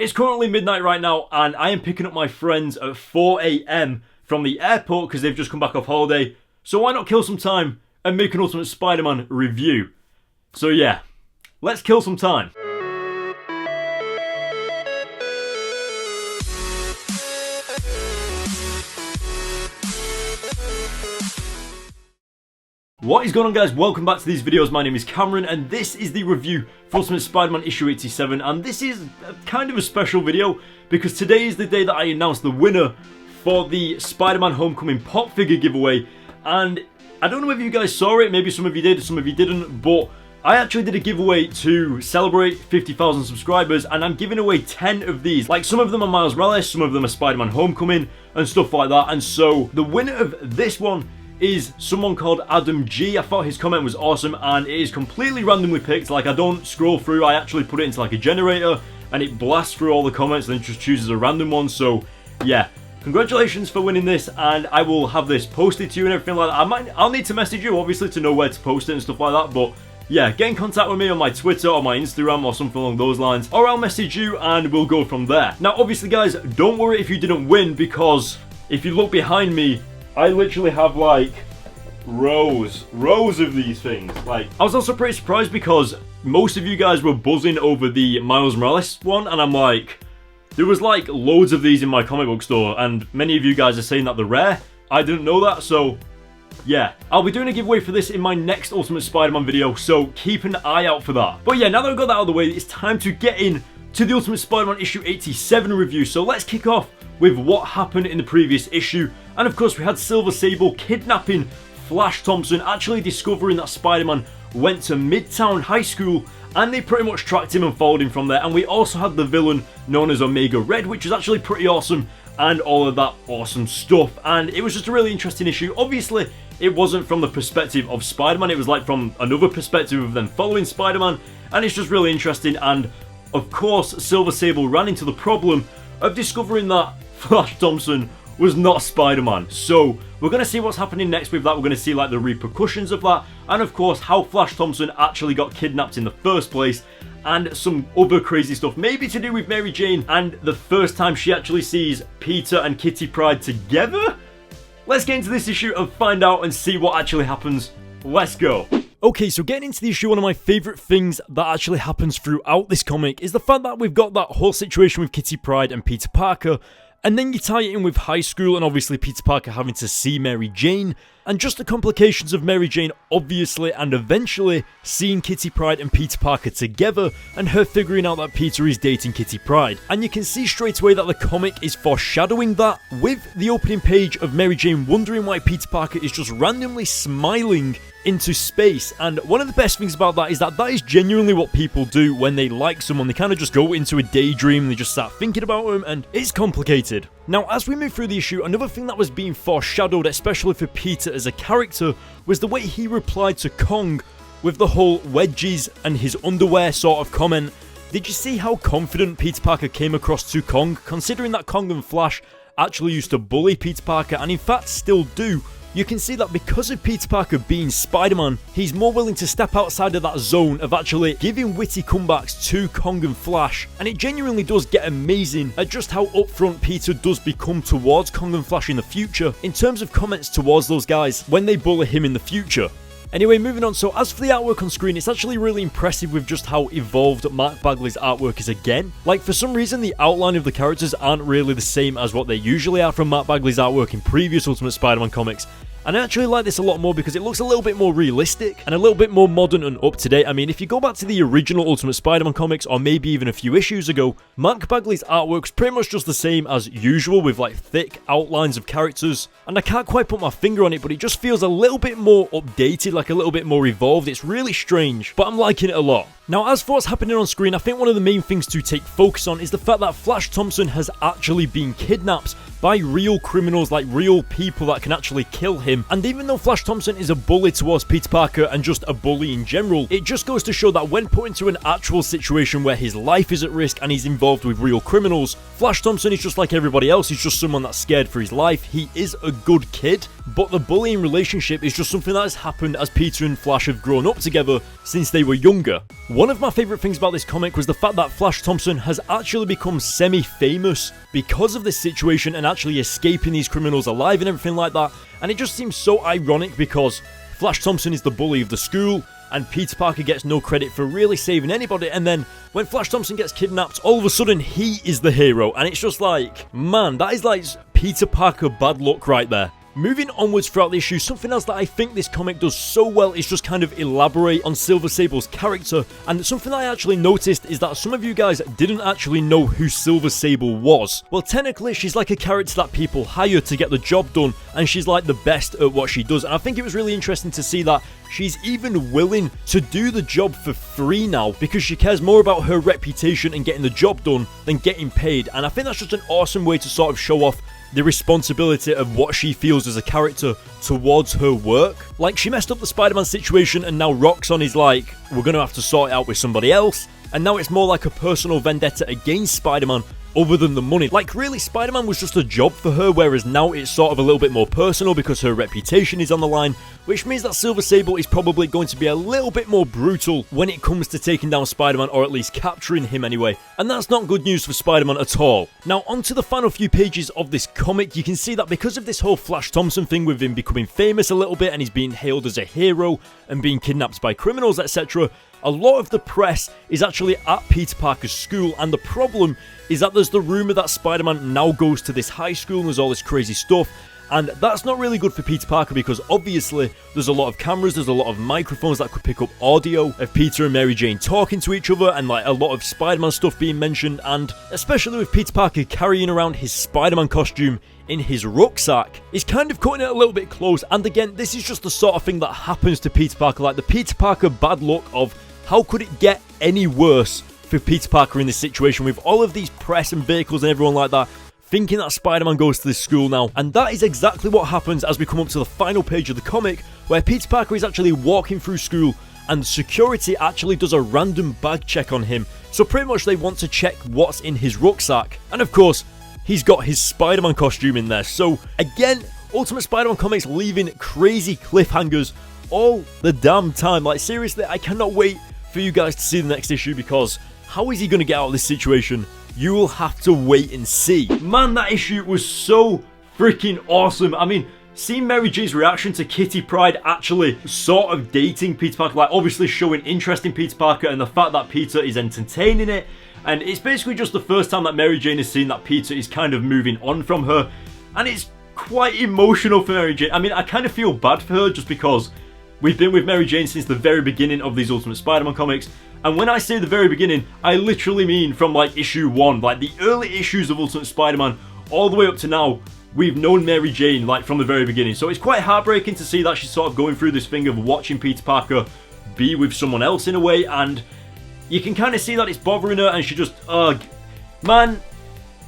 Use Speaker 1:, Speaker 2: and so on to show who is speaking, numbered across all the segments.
Speaker 1: It's currently midnight right now, and I am picking up my friends at 4 AM from the airport because they've just come back off holiday. So why not kill some time and make an Ultimate Spider-Man review? So yeah, let's kill some time. What is going on, guys? Welcome back to these videos. My name is Cameron and this is the review for Ultimate Spider-Man issue 87, and this is kind of a special video because today is the day that I announced the winner for the Spider-Man Homecoming pop figure giveaway. And I don't know if you guys saw it, maybe some of you did, some of you didn't, but I actually did a giveaway to celebrate 50,000 subscribers, and I'm giving away 10 of these. Like, some of them are Miles Morales, some of them are Spider-Man Homecoming and stuff like that. And so the winner of this one is someone called Adam G. I thought his comment was awesome, and it is completely randomly picked. Like, I don't scroll through, I actually put it into like a generator and it blasts through all the comments and then just chooses a random one. So yeah, congratulations for winning this, and I will have this posted to you and everything like that. I'll need to message you obviously to know where to post it and stuff like that, but yeah, get in contact with me on my Twitter or my Instagram or something along those lines, or I'll message you and we'll go from there. Now obviously, guys, don't worry if you didn't win, because if you look behind me, I literally have like rows of these things. Like, I was also pretty surprised because most of you guys were buzzing over the Miles Morales one, and I'm like, there was like loads of these in my comic book store, and many of you guys are saying that they're rare. I didn't know that, so yeah, I'll be doing a giveaway for this in my next Ultimate Spider-Man video, so keep an eye out for that. But yeah, now that I've got that out of the way, it's time to get in to the Ultimate Spider-Man issue 87 review. So let's kick off with what happened in the previous issue. And of course, we had Silver Sable kidnapping Flash Thompson, actually discovering that Spider-Man went to Midtown High School, and they pretty much tracked him and followed him from there. And we also had the villain known as Omega Red, which was actually pretty awesome, and all of that awesome stuff. And it was just a really interesting issue. Obviously, it wasn't from the perspective of Spider-Man, it was like from another perspective of them following Spider-Man, and it's just really interesting. And of course, Silver Sable ran into the problem of discovering that Flash Thompson was not Spider-Man. So we're going to see what's happening next with that. We're going to see like the repercussions of that, and of course how Flash Thompson actually got kidnapped in the first place, and some other crazy stuff maybe to do with Mary Jane and the first time she actually sees Peter and Kitty Pryde together. Let's get into this issue and find out and see what actually happens. Let's go. Okay, so getting into the issue, one of my favourite things that actually happens throughout this comic is the fact that we've got that whole situation with Kitty Pryde and Peter Parker, and then you tie it in with high school and obviously Peter Parker having to see Mary Jane, and just the complications of Mary Jane obviously, and eventually seeing Kitty Pryde and Peter Parker together, and her figuring out that Peter is dating Kitty Pryde. And you can see straight away that the comic is foreshadowing that with the opening page of Mary Jane wondering why Peter Parker is just randomly smiling into space. And one of the best things about that is that is genuinely what people do when they like someone. They kind of just go into a daydream, they just start thinking about them, and it's complicated. Now, as we move through the issue, another thing that was being foreshadowed, especially for Peter as a character, was the way he replied to Kong with the whole wedgies and his underwear sort of comment. Did you see how confident Peter Parker came across to Kong, considering that Kong and Flash actually used to bully Peter Parker, and in fact still do? You can see that because of Peter Parker being Spider-Man, he's more willing to step outside of that zone of actually giving witty comebacks to Kong and Flash, and it genuinely does get amazing at just how upfront Peter does become towards Kong and Flash in the future, in terms of comments towards those guys when they bully him in the future. Anyway, moving on, so as for the artwork on screen, it's actually really impressive with just how evolved Mark Bagley's artwork is again. Like, for some reason, the outline of the characters aren't really the same as what they usually are from Mark Bagley's artwork in previous Ultimate Spider-Man comics. And I actually like this a lot more because it looks a little bit more realistic and a little bit more modern and up to date. I mean, if you go back to the original Ultimate Spider-Man comics, or maybe even a few issues ago, Mark Bagley's artwork's pretty much just the same as usual, with like thick outlines of characters. And I can't quite put my finger on it, but it just feels a little bit more updated, like a little bit more evolved. It's really strange, but I'm liking it a lot. Now, as for what's happening on screen, I think one of the main things to take focus on is the fact that Flash Thompson has actually been kidnapped by real criminals, like real people that can actually kill him. And even though Flash Thompson is a bully towards Peter Parker and just a bully in general, it just goes to show that when put into an actual situation where his life is at risk and he's involved with real criminals, Flash Thompson is just like everybody else. He's just someone that's scared for his life. He is a good kid, but the bullying relationship is just something that has happened as Peter and Flash have grown up together since they were younger. One of my favourite things about this comic was the fact that Flash Thompson has actually become semi-famous because of this situation and actually escaping these criminals alive and everything like that. And it just seems so ironic because Flash Thompson is the bully of the school and Peter Parker gets no credit for really saving anybody, and then when Flash Thompson gets kidnapped, all of a sudden he is the hero, and it's just like, man, that is like Peter Parker bad luck right there. Moving onwards throughout the issue, something else that I think this comic does so well is just kind of elaborate on Silver Sable's character, and something that I actually noticed is that some of you guys didn't actually know who Silver Sable was. Well, technically, she's like a character that people hire to get the job done, and she's like the best at what she does, and I think it was really interesting to see that she's even willing to do the job for free now because she cares more about her reputation and getting the job done than getting paid, and I think that's just an awesome way to sort of show off the responsibility of what she feels as a character towards her work. Like, she messed up the Spider-Man situation and now Roxxon is like, we're gonna have to sort it out with somebody else, and now it's more like a personal vendetta against Spider-Man other than the money. Like, really, Spider-Man was just a job for her, whereas now it's sort of a little bit more personal because her reputation is on the line, which means that Silver Sable is probably going to be a little bit more brutal when it comes to taking down Spider-Man, or at least capturing him anyway. And that's not good news for Spider-Man at all. Now, onto the final few pages of this comic, you can see that because of this whole Flash Thompson thing with him becoming famous a little bit and he's being hailed as a hero and being kidnapped by criminals, etc., a lot of the press is actually at Peter Parker's school, and the problem is that there's the rumour that Spider-Man now goes to this high school and there's all this crazy stuff, and that's not really good for Peter Parker because obviously there's a lot of cameras, there's a lot of microphones that could pick up audio of Peter and Mary Jane talking to each other and like a lot of Spider-Man stuff being mentioned, and especially with Peter Parker carrying around his Spider-Man costume in his rucksack, is kind of cutting it a little bit close. And again, this is just the sort of thing that happens to Peter Parker, like the Peter Parker bad luck of how could it get any worse for Peter Parker in this situation with all of these press and vehicles and everyone like that thinking that Spider-Man goes to this school now. And that is exactly what happens as we come up to the final page of the comic, where Peter Parker is actually walking through school and security actually does a random bag check on him. So pretty much they want to check what's in his rucksack, and of course he's got his Spider-Man costume in there. So again, Ultimate Spider-Man comics leaving crazy cliffhangers all the damn time. Like, seriously, I cannot wait for you guys to see the next issue, because how is he going to get out of this situation? You will have to wait and see. Man, that issue was so freaking awesome. I mean, seeing Mary Jane's reaction to Kitty Pryde actually sort of dating Peter Parker, like obviously showing interest in Peter Parker, and the fact that Peter is entertaining it, and it's basically just the first time that Mary Jane has seen that Peter is kind of moving on from her, and it's quite emotional for Mary Jane. I mean, I kind of feel bad for her just because we've been with Mary Jane since the very beginning of these Ultimate Spider-Man comics, and when I say the very beginning, I literally mean from like issue 1, like the early issues of Ultimate Spider-Man, all the way up to now. We've known Mary Jane like from the very beginning, so it's quite heartbreaking to see that she's sort of going through this thing of watching Peter Parker be with someone else in a way, and you can kind of see that it's bothering her, and she just, man,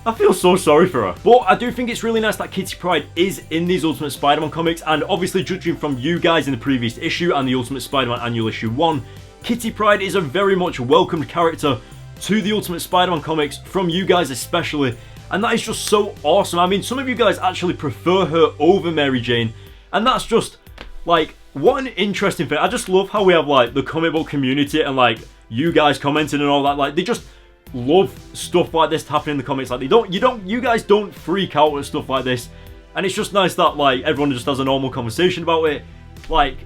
Speaker 1: I feel so sorry for her. But I do think it's really nice that Kitty Pryde is in these Ultimate Spider-Man comics, and obviously judging from you guys in the previous issue and the Ultimate Spider-Man Annual Issue 1, Kitty Pryde is a very much welcomed character to the Ultimate Spider-Man comics, from you guys especially, and that is just so awesome. I mean, some of you guys actually prefer her over Mary Jane, and that's just, like, what an interesting thing. I just love how we have, like, the comic book community and, like, you guys commenting and all that. Like, they just love stuff like this to happen in the comics. Like, you guys don't freak out at stuff like this, and it's just nice that, like, everyone just has a normal conversation about it. Like,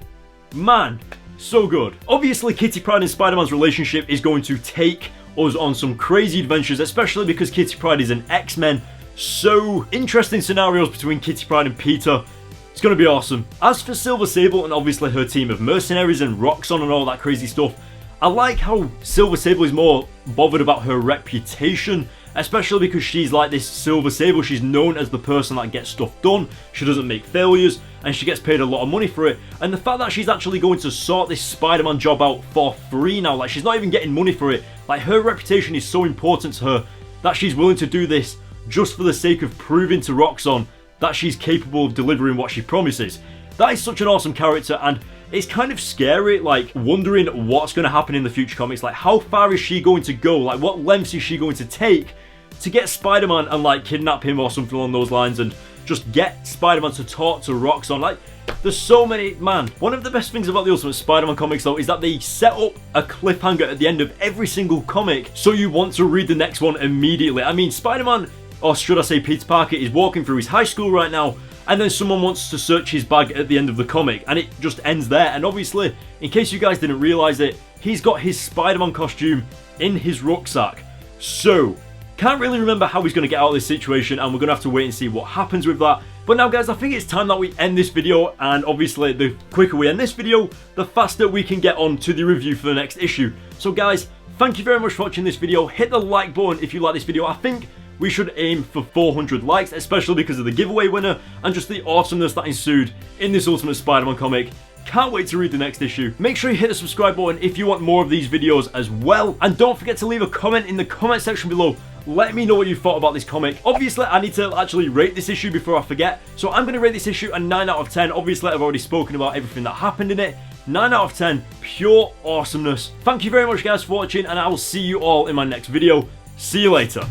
Speaker 1: man, so good. Obviously, Kitty Pryde and Spider-Man's relationship is going to take us on some crazy adventures, especially because Kitty Pryde is an X-Men. So, interesting scenarios between Kitty Pryde and Peter. It's going to be awesome. As for Silver Sable and obviously her team of mercenaries and Roxxon and all that crazy stuff, I like how Silver Sable is more bothered about her reputation, especially because she's like this Silver Sable. She's known as the person that gets stuff done. She doesn't make failures, and she gets paid a lot of money for it. And the fact that she's actually going to sort this Spider-Man job out for free now, like she's not even getting money for it. Like, her reputation is so important to her that she's willing to do this just for the sake of proving to Roxxon that she's capable of delivering what she promises. That is such an awesome character, and it's kind of scary, like, wondering what's going to happen in the future comics. Like, how far is she going to go? Like, what lengths is she going to take to get Spider-Man and, like, kidnap him or something along those lines? And just get Spider-Man to talk to Roxxon. Like, there's so many, man. One of the best things about the Ultimate Spider-Man comics though is that they set up a cliffhanger at the end of every single comic, so you want to read the next one immediately. I mean, Spider-Man, or should I say Peter Parker, is walking through his high school right now, and then someone wants to search his bag at the end of the comic, and it just ends there. And obviously, in case you guys didn't realize it, he's got his Spider-Man costume in his rucksack. So, can't really remember how he's going to get out of this situation, and we're going to have to wait and see what happens with that. But now guys, I think it's time that we end this video, and obviously the quicker we end this video, the faster we can get on to the review for the next issue. So guys, thank you very much for watching this video. Hit the like button if you like this video. I think we should aim for 400 likes, especially because of the giveaway winner and just the awesomeness that ensued in this Ultimate Spider-Man comic. Can't wait to read the next issue. Make sure you hit the subscribe button if you want more of these videos as well. And don't forget to leave a comment in the comment section below. Let me know what you thought about this comic. Obviously, I need to actually rate this issue before I forget. So I'm going to rate this issue a 9 out of 10. Obviously, I've already spoken about everything that happened in it. 9 out of 10. Pure awesomeness. Thank you very much guys for watching, and I will see you all in my next video. See you later.